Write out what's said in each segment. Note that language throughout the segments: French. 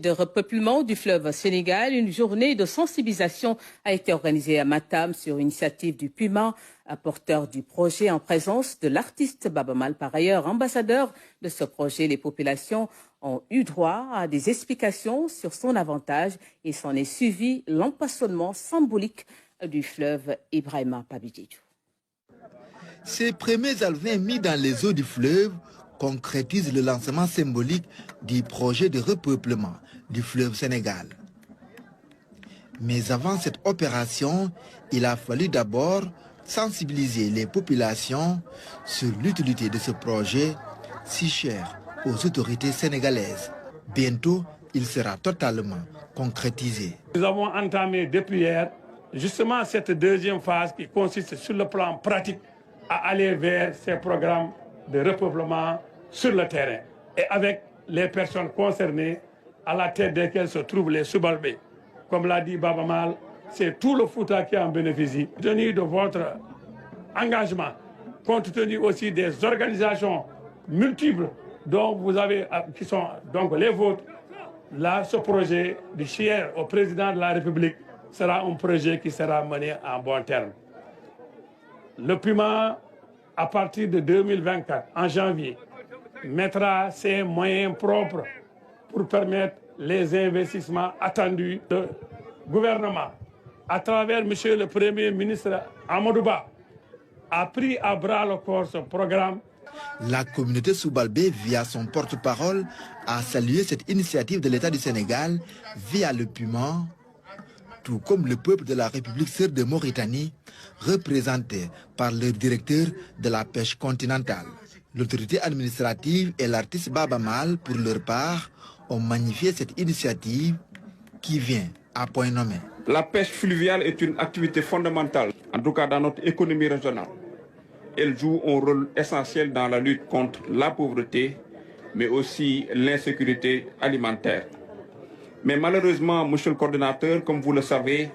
de repeuplement du fleuve Sénégal, une journée de sensibilisation a été organisée à Matam sur initiative du Puma, porteur du projet en présence de l'artiste Baba Maal. Par ailleurs, ambassadeur de ce projet, les populations ont eu droit à des explications sur son avantage et s'en est suivi l'empoisonnement symbolique du fleuve Ibrahima Pabidjidjou. Ces premiers alevins mis dans les eaux du fleuve concrétisent le lancement symbolique du projet de repeuplement du fleuve Sénégal. Mais avant cette opération, il a fallu d'abord sensibiliser les populations sur l'utilité de ce projet si cher aux autorités sénégalaises. Bientôt, il sera totalement concrétisé. Nous avons entamé depuis hier justement cette deuxième phase qui consiste sur le plan pratique à aller vers ces programmes de repeuplement sur le terrain et avec les personnes concernées à la tête desquelles se trouvent les Soubalbé. Comme l'a dit Baba Maal, c'est tout le Fouta qui en bénéficie. Compte tenu de votre engagement, compte tenu aussi des organisations multiples dont vous avez, qui sont donc les vôtres, là, ce projet du cher au président de la République sera un projet qui sera mené en bon terme. Le Puma, à partir de 2024, en janvier, mettra ses moyens propres pour permettre les investissements attendus du gouvernement. À travers Monsieur le Premier ministre Amadou Ba, a pris à bras le corps ce programme. La communauté Soubalbé, via son porte-parole, a salué cette initiative de l'État du Sénégal via le Puma, tout comme le peuple de la République sœur de Mauritanie, représenté par le directeur de la pêche continentale. L'autorité administrative et l'artiste Baba Maal, pour leur part, ont magnifié cette initiative qui vient à point nommé. La pêche fluviale est une activité fondamentale, en tout cas dans notre économie régionale. Elle joue un rôle essentiel dans la lutte contre la pauvreté, mais aussi l'insécurité alimentaire. Mais malheureusement, monsieur le coordinateur, comme vous le savez,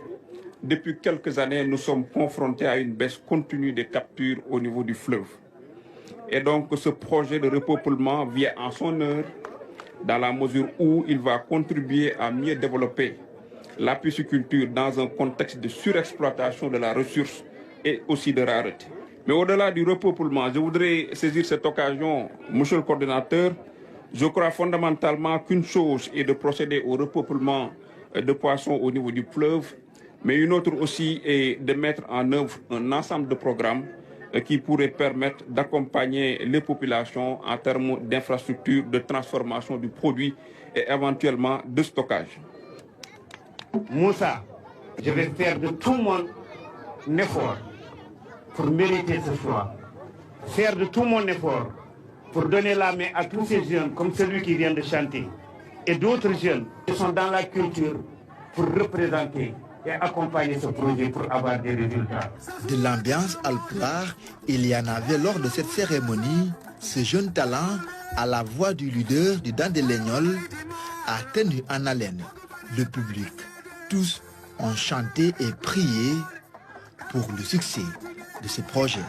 depuis quelques années, nous sommes confrontés à une baisse continue des captures au niveau du fleuve. Et donc, ce projet de repeuplement vient en son heure, dans la mesure où il va contribuer à mieux développer la pisciculture dans un contexte de surexploitation de la ressource et aussi de rareté. Mais au-delà du repeuplement, je voudrais saisir cette occasion, monsieur le coordinateur. Je crois fondamentalement qu'une chose est de procéder au repeuplement de poissons au niveau du fleuve, mais une autre aussi est de mettre en œuvre un ensemble de programmes qui pourraient permettre d'accompagner les populations en termes d'infrastructures, de transformation du produit et éventuellement de stockage. Moussa, je vais faire de tout mon effort pour mériter ce choix. Faire de tout mon effort pour donner la main à tous ces jeunes comme celui qui vient de chanter et d'autres jeunes qui sont dans la culture pour représenter et accompagner ce projet pour avoir des résultats. De l'ambiance alpulaar, il y en avait lors de cette cérémonie. Ce jeune talent, à la voix du leader du Dandelegnol, a tenu en haleine le public. Tous ont chanté et prié pour le succès de ce projet.